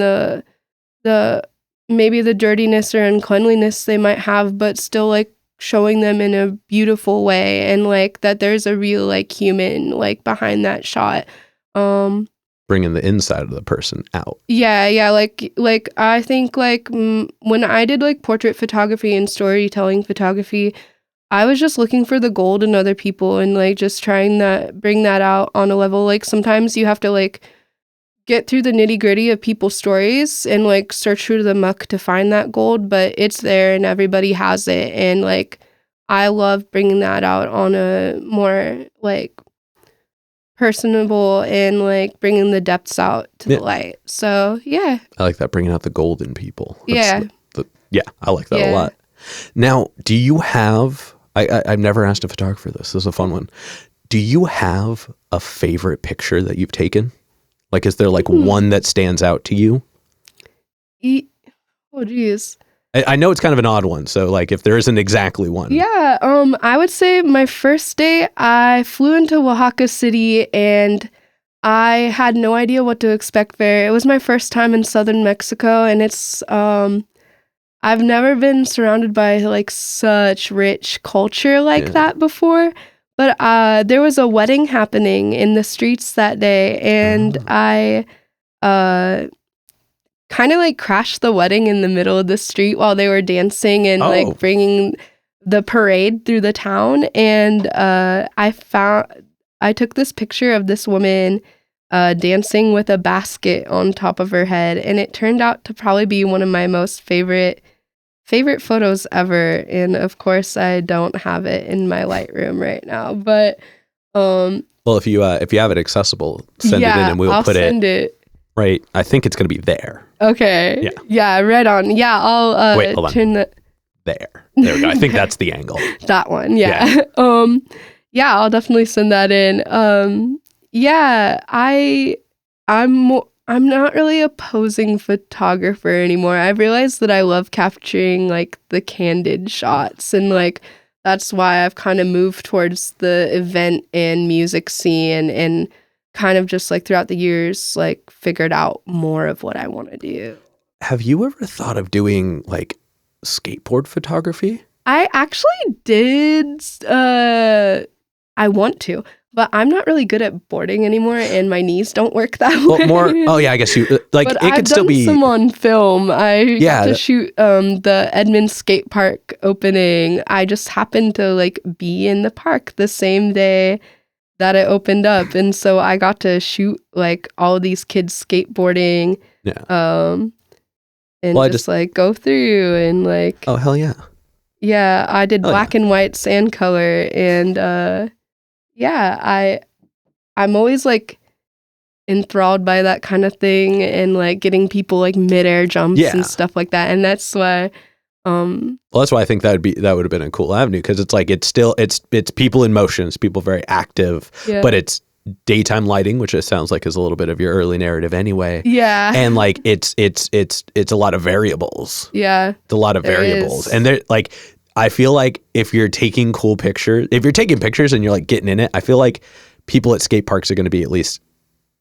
the maybe the dirtiness or uncleanliness they might have, but still like showing them in a beautiful way, and like that there's a real like human like behind that shot. Bringing the inside of the person out. Yeah. Like I think like when I did like portrait photography and storytelling photography, I was just looking for the gold in other people and like just trying to bring that out on a level. Like sometimes you have to like get through the nitty gritty of people's stories and like search through the muck to find that gold, but it's there and everybody has it. And like, I love bringing that out on a more like personable and like bringing the depths out to the light. So yeah. I like that, bringing out the gold in people. Yeah. I like that a lot. Now, do you have, I've never asked a photographer this. This is a fun one. Do you have a favorite picture that you've taken? Like, is there like one that stands out to you? Oh, geez. I know it's kind of an odd one. So like if there isn't exactly one. Yeah. I would say my first day, I flew into Oaxaca City and I had no idea what to expect there. It was my first time in southern Mexico, and it's, I've never been surrounded by like such rich culture like that before. But there was a wedding happening in the streets that day, and I kind of like crashed the wedding in the middle of the street while they were dancing and like bringing the parade through the town. And I took this picture of this woman dancing with a basket on top of her head, and it turned out to probably be one of my most favorite photos ever. And of course I don't have it in my Lightroom right now, but well, if you have it accessible, send it in and we'll put it right. I think it's going to be there. Okay. Yeah, right on. Yeah, I'll wait, hold on. turn There we go. I think that's the angle. That one. Yeah. Yeah, I'll definitely send that in. Yeah, I'm not really a posing photographer anymore. I've realized that I love capturing like the candid shots, and like that's why I've kind of moved towards the event and music scene, and kind of just like throughout the years like figured out more of what I want to do. Have you ever thought of doing like skateboard photography? I actually did. I want to. But I'm not really good at boarding anymore, and my knees don't work that way. I guess you like but it could still be some on film. I got to shoot the Edmond skate park opening. I just happened to like be in the park the same day that it opened up, and so I got to shoot like all these kids skateboarding. And just like go through and like. Oh hell yeah! Yeah, I did black and white sand color, and yeah, I'm always like enthralled by that kind of thing, and like getting people like midair jumps and stuff like that. And that's why well, that's why I think that would have been a cool avenue, because it's like it's people in motion, it's people very active, but it's daytime lighting, which it sounds like is a little bit of your early narrative anyway. Yeah. And like it's a lot of variables. Yeah. It's a lot of variables. And they're like, I feel like if you're taking pictures and you're like getting in it, I feel like people at skate parks are going to be at least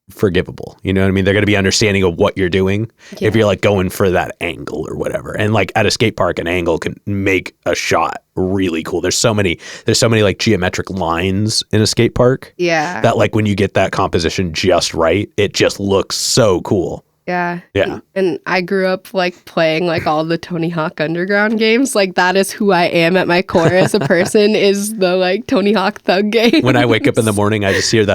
forgivable. You know what I mean? They're going to be understanding of what you're doing if you're like going for that angle or whatever. And like at a skate park, an angle can make a shot really cool. There's so many like geometric lines in a skate park. Yeah. That like when you get that composition just right, it just looks so cool. Yeah. Yeah. And I grew up like playing like all the Tony Hawk Underground games. Like that is who I am at my core as a person, is the like Tony Hawk Thug game. When I wake up in the morning, I just hear the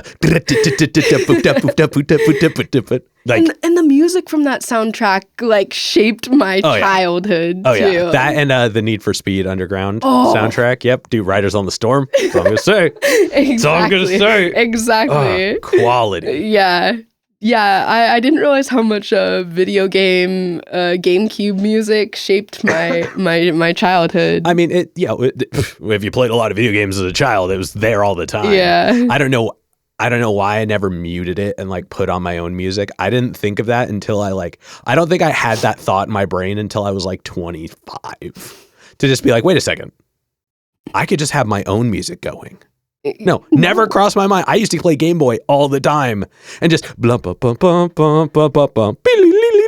like, and the music from that soundtrack like shaped my childhood too. Yeah. That and the Need for Speed Underground soundtrack. Yep. Do Riders on the Storm. That's all I'm gonna say. Exactly. That's all I'm gonna say. Exactly. Quality. Yeah. Yeah, I didn't realize how much video game GameCube music shaped my childhood. I mean, if you played a lot of video games as a child, it was there all the time. Yeah. I don't know why I never muted it and like put on my own music. I didn't think of that until I don't think I had that thought in my brain until I was like 25 to just be like, wait a second, I could just have my own music going. No, never crossed my mind. I used to play Game Boy all the time and just blump bum bum bum bum bum bum bum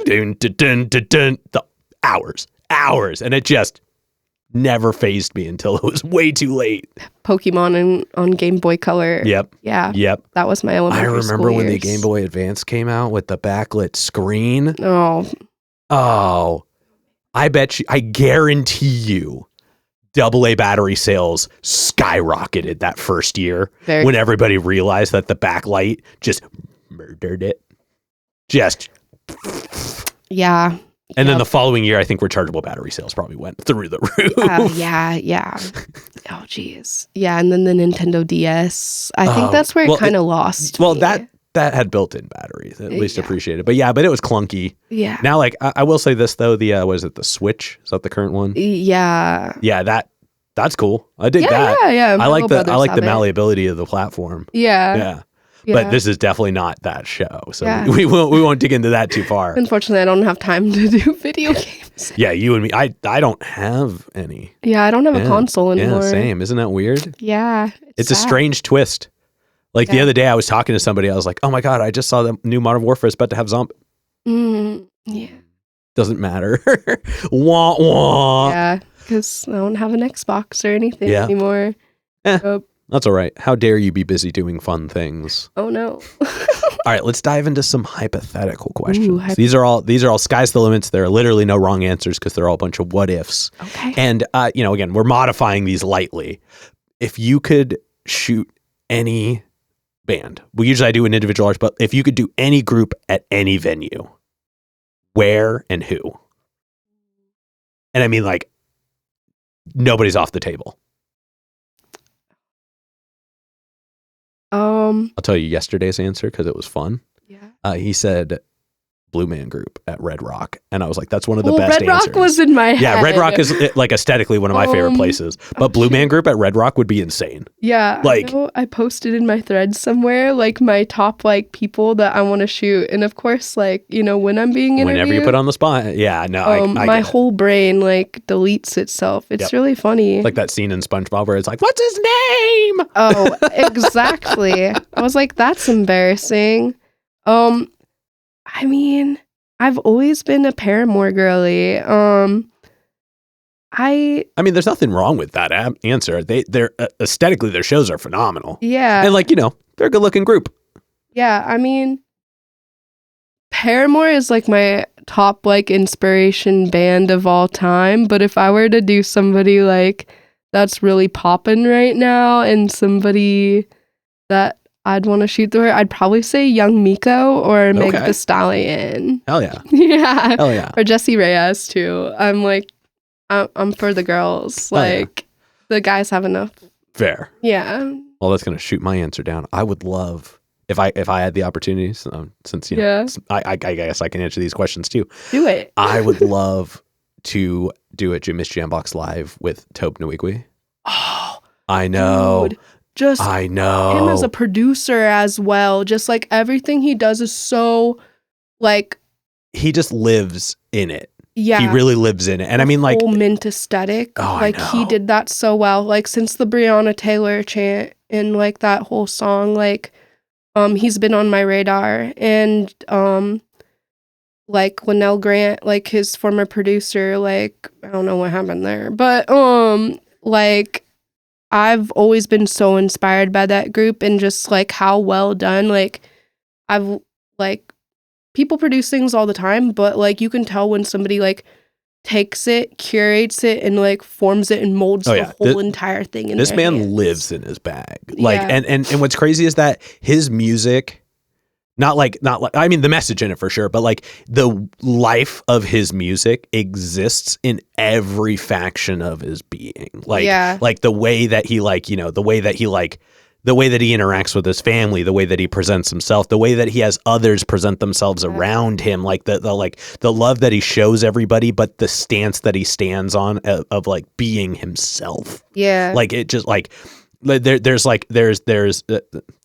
the hours, and it just never fazed me until it was way too late. Pokemon on Game Boy Color. Yep. Yeah. Yep. That was my elementary school I remember when the years. Game Boy Advance came out with the backlit screen. Oh. I guarantee you AA battery sales skyrocketed that first year when everybody realized that the backlight just murdered it. just. Yeah. And then the following year, I think rechargeable battery sales probably went through the roof. Yeah. Oh, geez. Yeah, and then the Nintendo DS. I think that's where it kind of lost. Well, me. that had built-in batteries, at least appreciated. But it was clunky. Yeah. Now, like, I will say this though, the was it the Switch? Is that the current one? Yeah. Yeah, that's cool. I dig that. Yeah. I like the malleability of the platform. Yeah. But this is definitely not that show, so we won't dig into that too far. Unfortunately, I don't have time to do video games. Yeah, you and me. I don't have any. Yeah, I don't have a console anymore. Yeah, same. Isn't that weird? Yeah, it's a strange twist. Like the other day, I was talking to somebody. I was like, "Oh my god, I just saw the new Modern Warfare is about to have zombie." Yeah. Doesn't matter. Wah wah. Yeah, because I don't have an Xbox or anything anymore. That's all right. How dare you be busy doing fun things? Oh no. All right, let's dive into some hypothetical questions. These are all sky's the limits. There are literally no wrong answers because they're all a bunch of what ifs. Okay. And again, we're modifying these lightly. If you could shoot any band, I do an individual artist, but if you could do any group at any venue, where and who? And I mean, like, nobody's off the table. I'll tell you yesterday's answer because it was fun. Yeah. He said Blue Man Group at Red Rock, and I was like, "That's one of the best Red answers." Rock was in my head. Yeah, Red Rock is like aesthetically one of my favorite places, but Blue Man Group at Red Rock would be insane. Yeah, like I posted in my thread somewhere like my top like people that I want to shoot, and of course, like when I'm being interviewed, whenever you put on the spot, yeah, no, I my whole brain like deletes itself. It's really funny, like that scene in SpongeBob where it's like, "What's his name?" Oh, exactly. I was like, "That's embarrassing." I mean, I've always been a Paramore girly. I mean, there's nothing wrong with that answer. They're aesthetically, their shows are phenomenal. Yeah. And they're a good looking group. Yeah. I mean, Paramore is like my top like inspiration band of all time. But if I were to do somebody like that's really popping right now and somebody that I'd want to shoot through her, I'd probably say Young Miko or Meg Thee Stallion. Hell yeah. Yeah. Hell yeah. Or Jessie Reyez too. I'm like, I'm for the girls. Like, the guys have enough. Fair. Yeah. Well, that's gonna shoot my answer down. I would love if I had the opportunity, since I guess I can answer these questions too. Do it. I would love to do a Jimmy's Jambox live with Tobe Nwigwe. Oh, I know. Dude, I know him as a producer as well. Just like everything he does is so like he just lives in it. Yeah, he really lives in it. And I mean, like, whole mint aesthetic. Oh, like he did that so well. Like since the Breonna Taylor chant and like that whole song, like he's been on my radar. And like Linnell Grant, like his former producer, like I don't know what happened there, but like I've always been so inspired by that group and just like how well done. Like I've like people produce things all the time, but like you can tell when somebody like takes it, curates it, and like forms it and molds the whole entire thing in this their man hands. lives in his bag. Like and what's crazy is that his music not like I mean the message in it for sure, but like the life of his music exists in every faction of his being. Like like the way that he the way that he interacts with his family, the way that he presents himself, the way that he has others present themselves around him, like the love that he shows everybody, but the stance that he stands on of like being himself. Yeah. Like it just like there's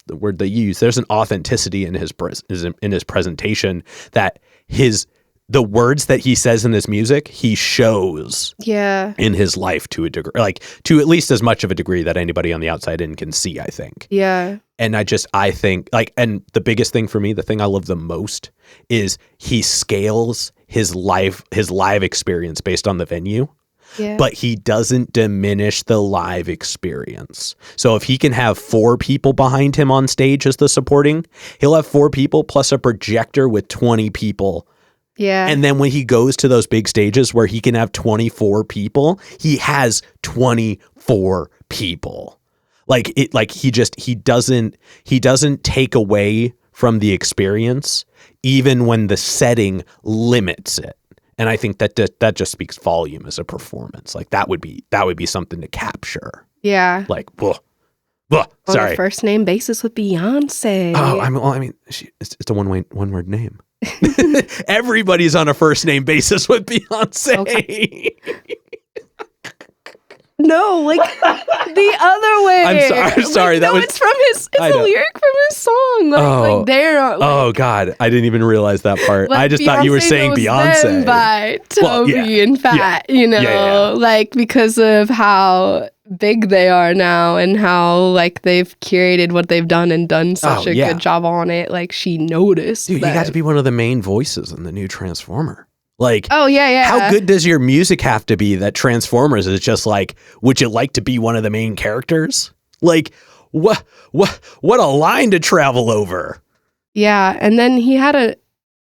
the word they use, there's an authenticity in his presentation that the words that he says in his music, he shows in his life to a degree, like to at least as much of a degree that anybody on the outside in can see, I think. Yeah. And I think like, and the biggest thing for me, the thing I love the most is he scales his live experience based on the venue. Yeah. But he doesn't diminish the live experience. So if he can have 4 people behind him on stage as the supporting, he'll have 4 people plus a projector with 20 people. Yeah. And then when he goes to those big stages where he can have 24 people, he has 24 people. Like it, like he doesn't take away from the experience, even when the setting limits it. And I think that just speaks volume as a performance. Like that would be something to capture. Yeah. Like, On sorry. a first name basis with Beyonce. Oh, I mean, it's a one word name. Everybody's on a first name basis with Beyonce. Okay. No, like the other way. I'm sorry. Like, that was. It's from his. It's a lyric from his song. Like they're. Oh God, I didn't even realize that part. I just thought you were saying Beyonce. Them by Toby and Fat. Yeah. You know, like because of how big they are now and how like they've curated what they've done and done such a good job on it. Like she noticed. Dude, you got to be one of the main voices in the new Transformer. Like, oh yeah. How good does your music have to be that Transformers is just like, would you like to be one of the main characters? Like, what a line to travel over. Yeah, and then he had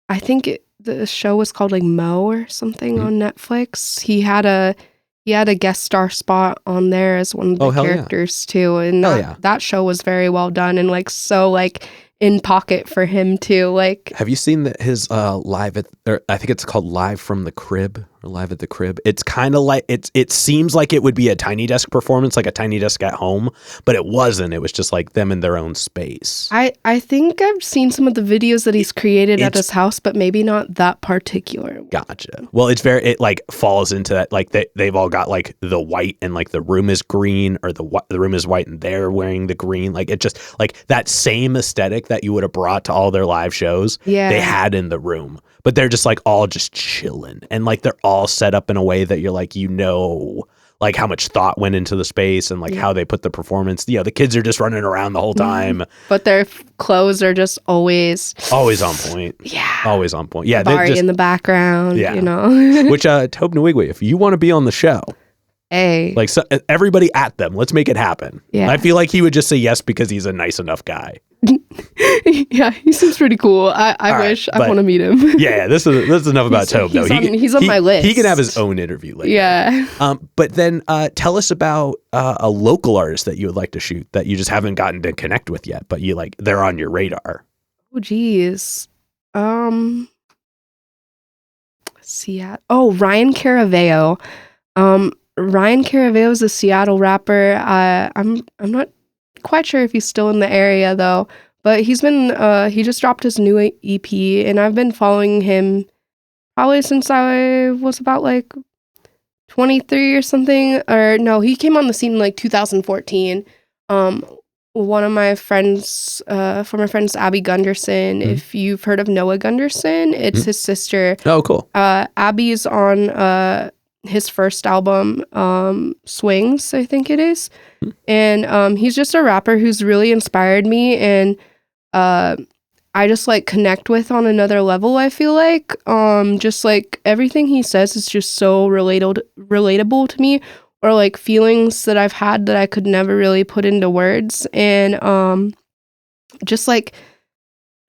I think the show was called like Mo or something on Netflix. He had a guest star spot on there as one of the characters too, and that show was very well done and like so like in pocket for him too. Like, have you seen his live I think it's called Live from the Crib or Live at the Crib? It's kind of like it seems like it would be a Tiny Desk performance, like a Tiny Desk at home, but it wasn't. It was just like them in their own space. I think I've seen some of the videos that he's created at his house, but maybe not that particular. Gotcha. Well, it like falls into that, like they've all got like the white and like the room is green, or the room is white and they're wearing the green. Like it just like that same aesthetic that you would have brought to all their live shows. Yeah. They had in the room, but they're just like all just chilling, and like they're all set up in a way that you're like, like how much thought went into the space and like how they put the performance. The kids are just running around the whole time, but their clothes are just always on point. Yeah, always on point. Yeah, Barry in the background. Yeah, you know. Which Tobe Nwigwe, if you want to be on the show, hey, like everybody at them, let's make it happen. Yeah, I feel like he would just say yes because he's a nice enough guy. Yeah, he seems pretty cool. I wish I want to meet him. Yeah, this is enough about Tobe though. He's on my list. He can have his own interview later. Yeah. But then tell us about a local artist that you would like to shoot that you just haven't gotten to connect with yet, but they're on your radar. Oh geez. Seattle. Oh, Ryan Caraveo. Ryan Caraveo is a Seattle rapper. I'm not quite sure if he's still in the area though, but he's been he just dropped his new EP, and I've been following him probably since I was about like 23 or something. Or no, he came on the scene in like 2014. One of my friends, former friends, Abby Gunderson. If you've heard of Noah Gunderson, it's his sister. Oh, cool. Abby's on his first album, Swings, I think it is. And he's just a rapper who's really inspired me, and I just like connect with on another level, I feel like. Just like everything he says is just so relatable to me, or like feelings that I've had that I could never really put into words. And just like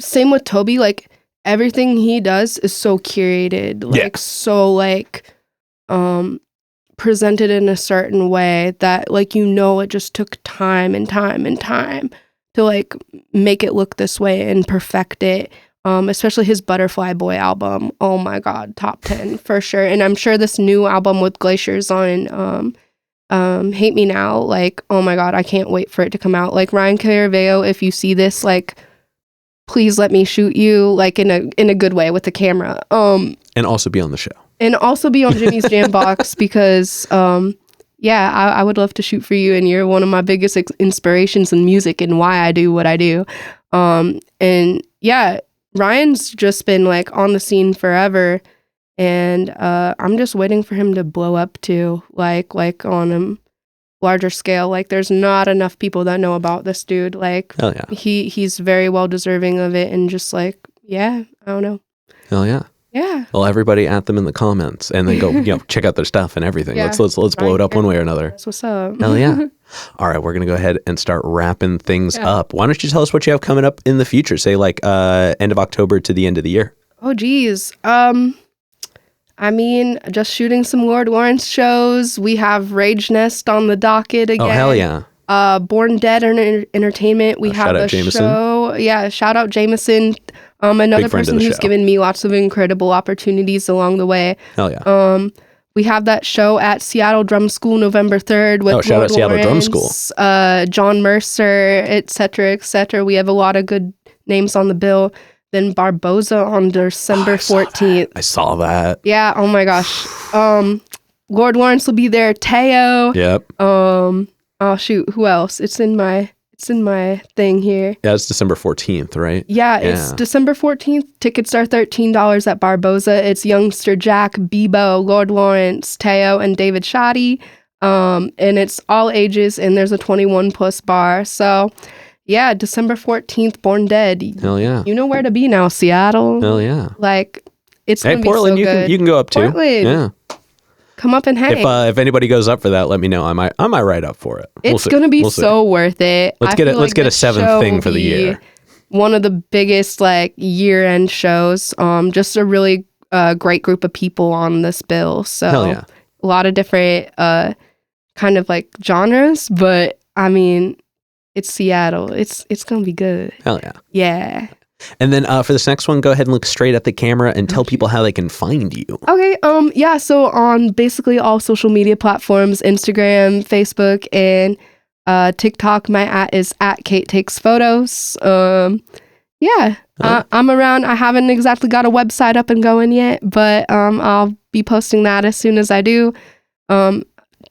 same with Toby, like everything he does is so curated, like so like presented in a certain way that like it just took time and time and time to like make it look this way and perfect it. Especially his Butterfly Boy album. Oh my God, top 10 for sure. And I'm sure this new album with Glaciers on Hate Me Now, like, oh my God, I can't wait for it to come out. Like, Ryan Caraveo, if you see this, like, please let me shoot you, like, in a good way with the camera. And also be on the show. And also be on Jimmy's Jambox because, I would love to shoot for you, and you're one of my biggest inspirations in music and why I do what I do. And yeah, Ryan's just been like on the scene forever, and I'm just waiting for him to blow up too, like on a larger scale. Like, there's not enough people that know about this dude. Like, hell yeah, he's very well deserving of it, and just like, I don't know. Hell yeah. Yeah. Well, everybody at them in the comments, and then go, check out their stuff and everything. Yeah. Let's blow it up one way or another. That's what's up. Hell yeah. All right, we're gonna go ahead and start wrapping things up. Why don't you tell us what you have coming up in the future? Say like end of October to the end of the year. Oh geez. I mean, just shooting some Lord Lawrence shows. We have Rage Nest on the docket again. Oh hell yeah. Born Dead Entertainment. We have a Jameson. show So yeah, shout out Jameson, another person who's given me lots of incredible opportunities along the way. Hell yeah. We have that show at Seattle Drum School November 3rd with shout out Seattle Drum Lawrence, School. John Mercer, etc., etc. We have a lot of good names on the bill. Then Barboza on December 14th. I saw that. Yeah, oh my gosh. Lord Lawrence will be there. Teo. Yep. Oh shoot, who else? It's in my thing here. Yeah, it's December 14th, right? Yeah, it's December 14th. Tickets are $13 at Barboza. It's Youngster Jack, Bebo, Lord Lawrence, Teo, and David Shoddy. And it's all ages, and there's a 21 plus bar. So yeah, December 14th, Born Dead. Hell yeah. You know where to be now, Seattle. Hell yeah. Like, it's gonna be Portland, so good. you can go up too. Portland. Yeah. Come up and hang. If anybody goes up for that, let me know. I might write up for it. It's gonna be so worth it. Let's get a seventh thing for the year. One of the biggest like year-end shows. Just a really great group of people on this bill. So hell yeah. A lot of different kind of like genres, but I mean, it's Seattle. It's gonna be good. Hell yeah. Yeah. And then for this next one, go ahead and look straight at the camera and tell people how they can find you. Okay. Yeah. So on basically all social media platforms, Instagram, Facebook, and TikTok, my @ is @KateTakesPhotos. Yeah. I'm around. I haven't exactly got a website up and going yet, but I'll be posting that as soon as I do.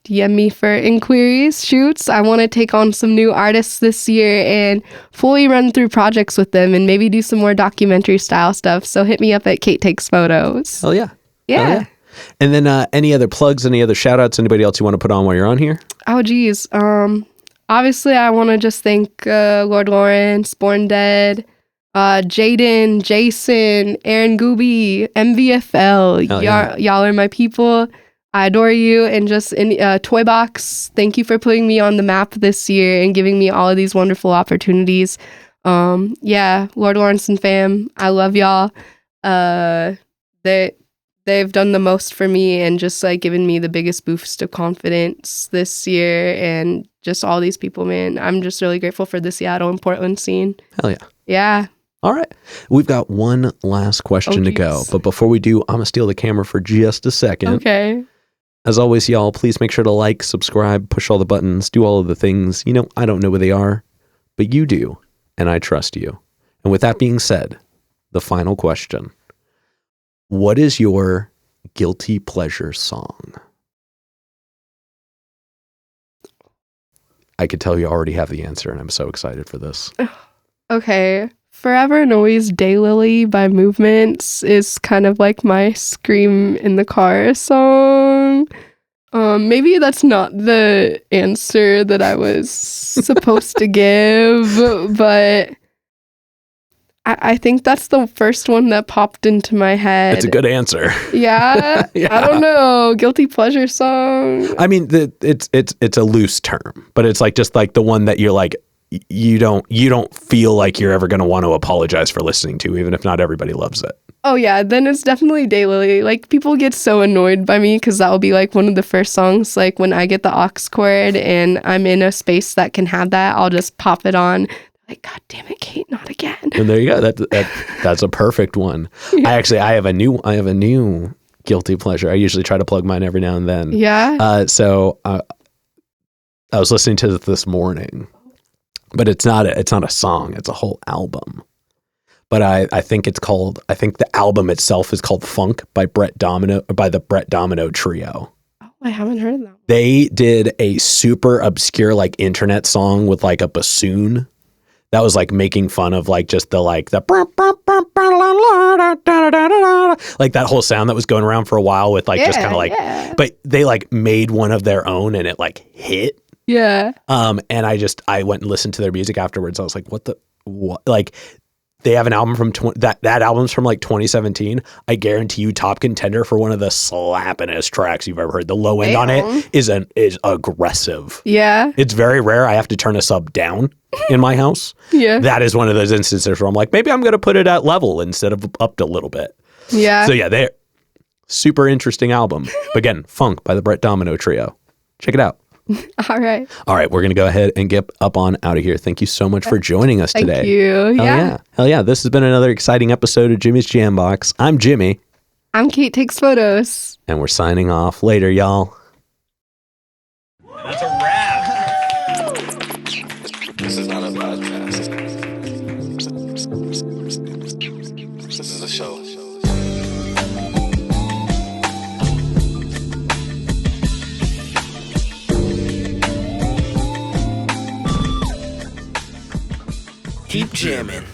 DM me for inquiries, shoots. I want to take on some new artists this year and fully run through projects with them and maybe do some more documentary style stuff. So hit me up at Kate Takes Photos. Oh yeah. Yeah. Oh, yeah. And then any other plugs, any other shout outs, anybody else you want to put on while you're on here? Oh geez. Obviously I want to just thank Lord Lawrence, Born Dead, Jaden, Jason, Aaron Gooby, MVFL. Y'all are my people. I adore you. And just Toy Box, thank you for putting me on the map this year and giving me all of these wonderful opportunities. Yeah, Lord Lawrence and fam, I love y'all. They've done the most for me and just like given me the biggest boost of confidence this year, and just all these people, man. I'm just really grateful for the Seattle and Portland scene. Hell yeah. Yeah. All right. We've got one last question to go. But before we do, I'm going to steal the camera for just a second. Okay. As always, y'all, please make sure to like, subscribe, push all the buttons, do all of the things. You know, I don't know what they are, but you do, and I trust you. And with that being said, the final question. What is your guilty pleasure song? I could tell you already have the answer, and I'm so excited for this. Okay. Forever and Always Daylily by Movements is kind of like my scream in the car song. Maybe that's not the answer that I was supposed to give, but I think that's the first one that popped into my head. It's a good answer. Yeah? Yeah. I don't know. Guilty pleasure song. I mean, it's a loose term, but it's like just like the one that you're like, you don't feel like you're ever going to want to apologize for listening to, even if not everybody loves it. Oh yeah, then it's definitely Daylily. Like, people get so annoyed by me because that will be like one of the first songs, like when I get the aux cord and I'm in a space that can have that, I'll just pop it on. Like, God damn it, Kate, not again. And there you go. That's a perfect one. Yeah. I have a new guilty pleasure. I usually try to plug mine every now and then. Yeah. So I was listening to it this morning. But it's not a song, it's a whole album. But I think the album itself is called Funk by the Brett Domino Trio. Oh, I haven't heard that. They did a super obscure like internet song with like a bassoon that was like making fun of like just the like that whole sound that was going around for a while with like just kind of like, but they like made one of their own and it like hit. Yeah. And I went and listened to their music afterwards. I was like, what? Like, they have an album from that album's from like 2017. I guarantee you, top contender for one of the slappingest tracks you've ever heard. The low end on it is aggressive. Yeah. It's very rare. I have to turn a sub down in my house. Yeah. That is one of those instances where I'm like, maybe I'm going to put it at level instead of up a little bit. Yeah. So yeah, they're super interesting album. But again, Funk by the Brett Domino Trio. Check it out. All right. All right, we're going to go ahead and get up on out of here. Thank you so much for joining us today. Thank you. Hell yeah. This has been another exciting episode of Jimmy's Jambox. I'm Jimmy. I'm Kate Takes Photos. And we're signing off. Later, y'all. That's a wrap. This is not a podcast. This is a show. Keep jamming.